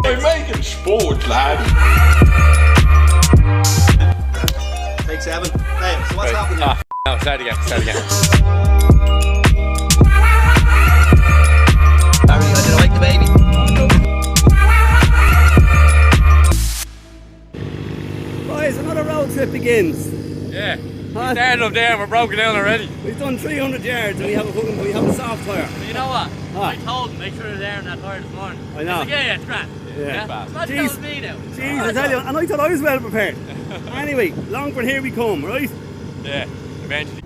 We're making sport, lad. Take 7. Hey, so what's happening here? No, start again. Barry, I didn't like the baby. Boys, another road trip begins. Yeah. We started up there and we're broken down already. We've done 300 yards and we have a soft tyre. You know what? I told him make sure they're there on that tyre this morning. I know. He's like, yeah, it's grand. Yeah. Not telling me now. Jeez, I tell you, and I thought I was well prepared. Anyway, Longford, here we come, right? Yeah, eventually.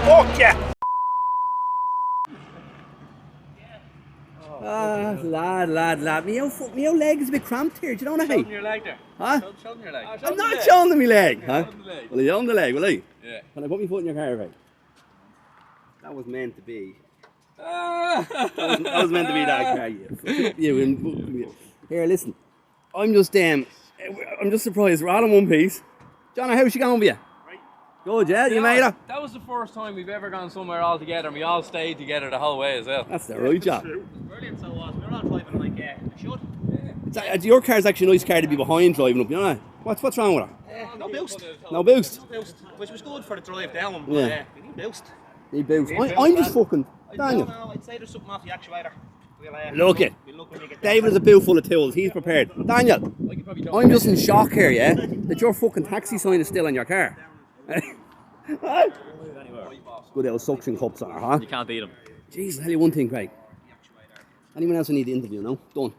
Fuck yeah! Lad. Me old leg is a bit cramped here, do you know what I mean? Show them your leg there. Huh? Show them your leg. I'm not showing them my leg, huh? Show them the leg. Will I show them the leg, will I? Yeah. Can I put my foot in your car, right? That was meant to be. Ah. That was meant to be that car, you. Here, listen. I'm just surprised. We're all in one piece. John, how's she going with you? Right. Good, yeah? You made her? That was the first time we've ever gone somewhere all together and we all stayed together the whole way as well. That's the right job. Brilliant, so was. We're not driving like a should. Your car's actually a nice car to be behind driving up, you know? What's wrong with her? No boost. No boost? No boost. Which was good for the drive down, but Yeah. we need boost. Need boost. I'm just fucking... I Daniel. don't know, I'd say there's something off the actuator. Look it. We'll look when we get David has a boot full of tools. He's prepared. Daniel, I'm just in shock here, yeah? That your fucking taxi sign is still on your car. Good old suction cups are, huh? You can't beat them. Jeez, I'll tell you one thing, Craig. Anyone else I need to interview, no? Done.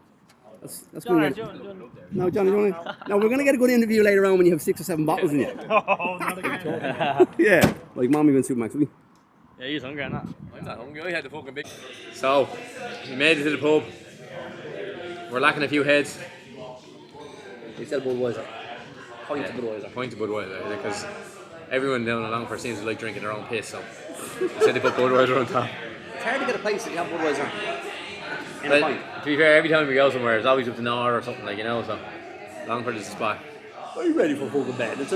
That's good. No, Johnny, no, we're going to get a good interview later on when you have 6 or 7 bottles in you. Oh, not again. Yeah, like Mommy went Supermax, will you? Yeah, he's hungry or not? I'm not hungry, I had the fucking big... So, we made it to the pub. We're lacking a few heads. You sell Budweiser. Point to Budweiser. Point to Budweiser, because everyone down in Longford seems to like drinking their own piss, so they said they put Budweiser on top. It's hard to get a place that you have Budweiser. But, to be fair, every time we go somewhere, it's always up to Nor or something, like, you know, so Longford is the spot. Are you ready for fucking bed? It's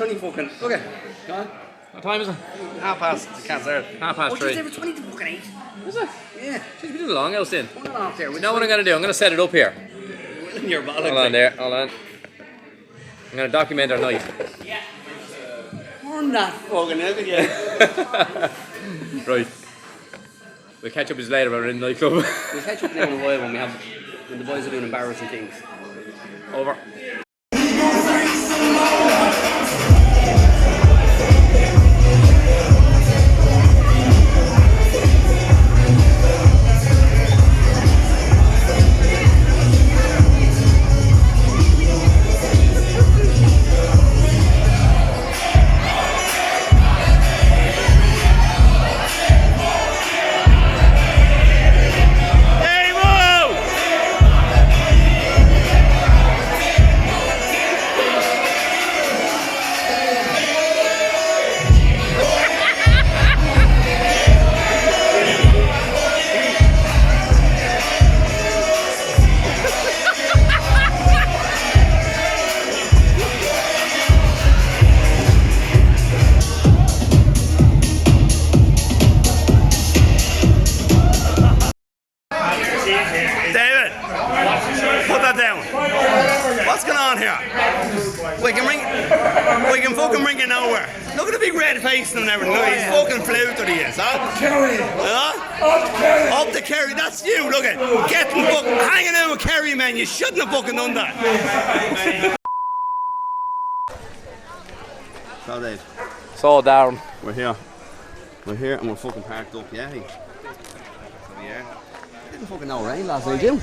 only fucking... Okay, go on. What time is it? 3:30. Can't start. 3:30. It's 20 to fucking 8. Is it? Yeah. Jeez, we did a long house then. One and a half there. You know what I'm going to do? I'm going to set it up here. In your bottle. Hold on there, hold on. I'm going to document our night. We're not fucking having you. Right. We'll catch up with you later about it in the nightclub. We'll catch up in a while when the boys are doing embarrassing things. Over. David, put that down. What's going on here? We can fucking bring you nowhere. Look at the big red face and everything. Look, he's fucking fluted he is, huh? Kerry. Huh? Up to Kerry, that's you, look at getting fucking hanging out with Kerry, man. You shouldn't have fucking done that. So Dave, So Darren. we're here and we're fucking parked up, yeah. So yeah. Didn't fucking know rain last night, Jim.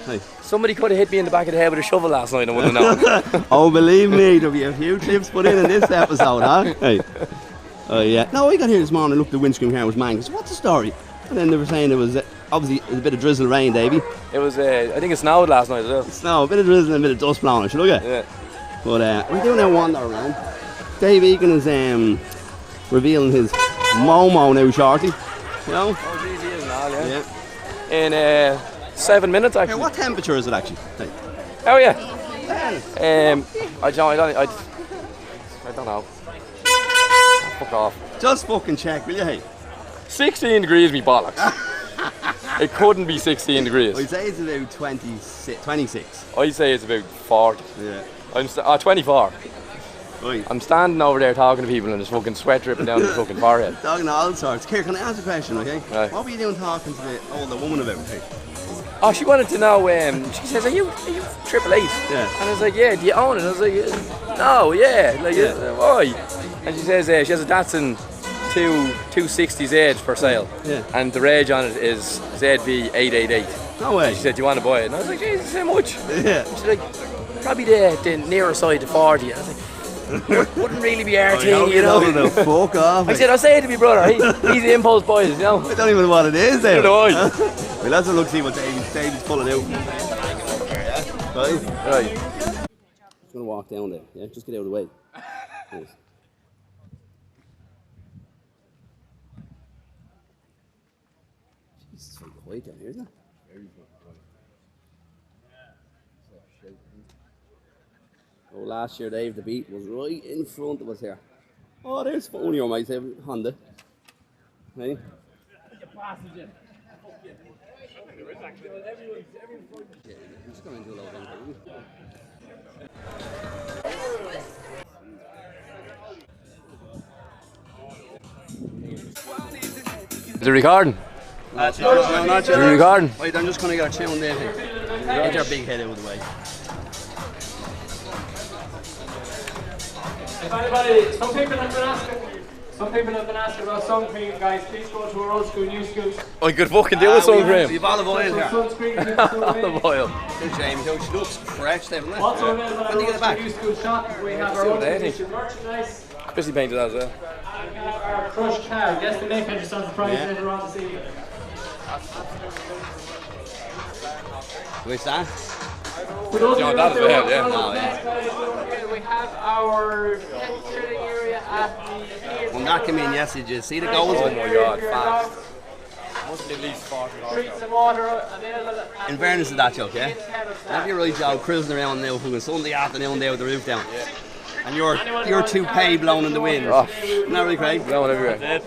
Hey. Somebody could have hit me in the back of the head with a shovel last night, I wouldn't know. Oh, believe me, there'll be a few clips put in this episode, huh? Hey. Oh, yeah. No, I got here this morning, looked, the windscreen car was mangled. So what's the story? And then they were saying it was, obviously, a bit of drizzle rain, Davey. It was, I think it snowed last night as well. Snow, a bit of drizzle and a bit of dust blowing, should look at. Yeah. But we're doing our wander around. Dave Egan is revealing his Momo now shortly. You know? Oh, geez, he is now, yeah. Yeah. In 7 minutes, actually. Hey, what temperature is it actually? Hey. Oh, yeah. I don't know. Fuck off. Just fucking check, will you, hey? 16 degrees, me bollocks. It couldn't be 16 degrees. I'd say it's about 26. I say it's about 40. Yeah. I'm 24. Right. I'm standing over there talking to people and there's fucking sweat dripping down the fucking forehead. Talking to all sorts. Here, can I ask a question, okay? Right. What were you doing talking to the older woman about, hey? Oh, she wanted to know, she says, are you Triple Eight? Yeah. And I was like, yeah, do you own it? I was like, no, yeah. Like, why? And she says, she has a Datsun 260Z for sale. Yeah. And the reg on it is ZV888. No way. She said, do you want to buy it? And I was like, Jesus, how much? Yeah. And she's like, probably the nearer side to 40. And I was like, wouldn't really be our thing, you know. No, fuck off. I said, I'll say it to my brother. He's the impulse buys, you know. I don't even know what it is there. Neither do I. Well, let's have a look, see what David's pulling out. Right? Right. Just gonna walk down there, yeah? Just get out of the way. Yes. Jesus, it's so quiet down here, isn't it? Oh, last year, Dave, the beat was right in front of us here. Oh, there's one of your mates, Honda. Hey? Just going to do a lot of Is it recording? No, not yet. Is it recording? Wait, I'm just going to get a tune there. Get your big head out of the way. If anybody, some people have been asking about sun cream, guys. Please go to our old school, new schools. I could fucking do with sun cream. We've olive oil here. Sunscreen, Olive oil. Here's James, she looks fresh, David. also available at our old school, new school shop. We have our own edition merchandise. Chrissy painted that as well. And we have our crushed car. Guess the name just on surprise later on this evening. Where's that? For those of you that's out there bad, watching yeah. on the Oh, yeah. website, we have our pet shooting area at the When that came in yesterday, did you see the goals? Oh my god, fast. Must be at least 40 Drinks and water available. In fairness to that joke, yeah? Have you right, Joe, cruising around now from a Sunday afternoon there with the roof down. Yeah. And your toupee blowing in the wind. Oh. Isn't that really, Craig? Blowing everywhere.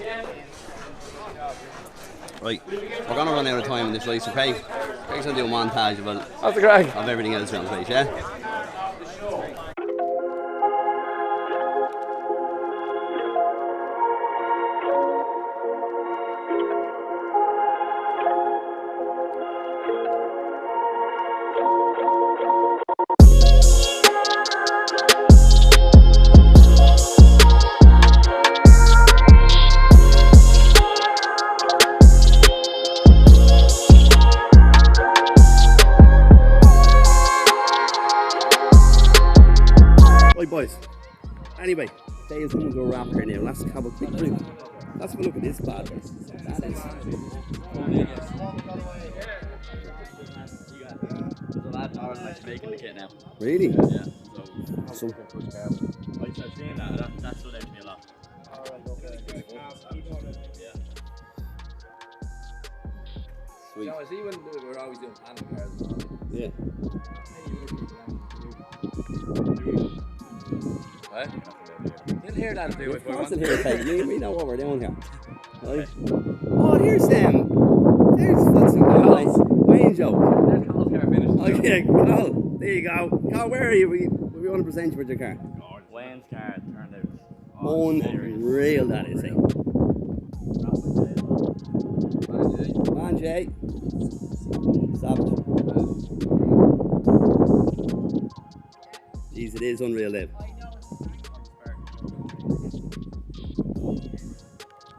Right, we're going to run out of time in this race, so Craig's going to do a montage of That's the crack. everything else around the place, yeah? Right, boys. Anyway, Dave's going to go wrap here now. Let's have a quick drink. Let's have a look at this bad boy. That is. There's a lad Norris actually making the kit now. Really? Yeah. So, I've seen that. That stood out to me a lot. Yeah. sweet. No, I see when we're always doing animal cars. Yeah. Right? You'll hear that if they Of course in here, Peg. We know what we're doing here. Right? Oh, there's them. There's what's the main joke. That's Carl's car finished. Okay, Carl. There you go. Carl, where are you? We want to present you with your car. Wayne's car turned out. Unreal, that is, eh? Come on, Jay. Savage. Jeez, it is unreal, Dave.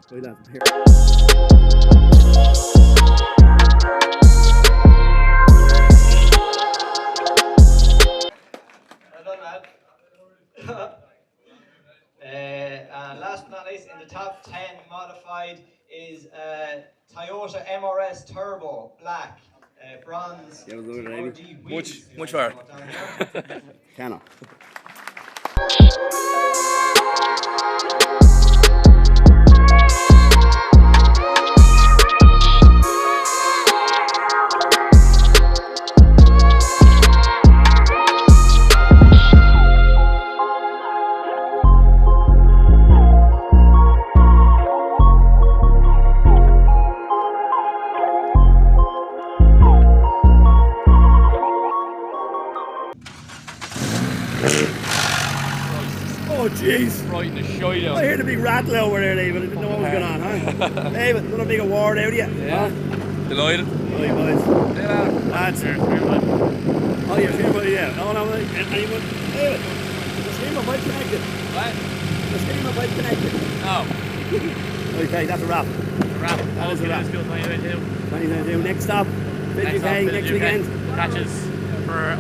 Look at that. Here. Well done, lad. And last but not least, in the top 10 modified is Toyota MRS Turbo Black, bronze. Yeah, look at it, TRD Much wheels. far. Cannot. Oh, jeez. Frighten the shite out. I heard a big rattle over there, David. I didn't know what was going on, huh? David, another big award out of you. Yeah. Delighted. Hi, boys. Lads. Oh, you're here, buddy, yeah. Oh, no, anyone? David, the streamer pipe connected. What? The streamer pipe connected. Oh. Okay, that's a wrap. A wrap. That is a wrap. 2022. 2022. Next stop, Village UK, next weekend. Catches for.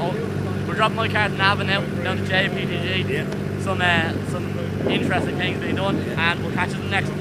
We're dropping my card in Navan now, down to JPTG. Yeah. Some interesting things being done, and we'll catch you in the next one.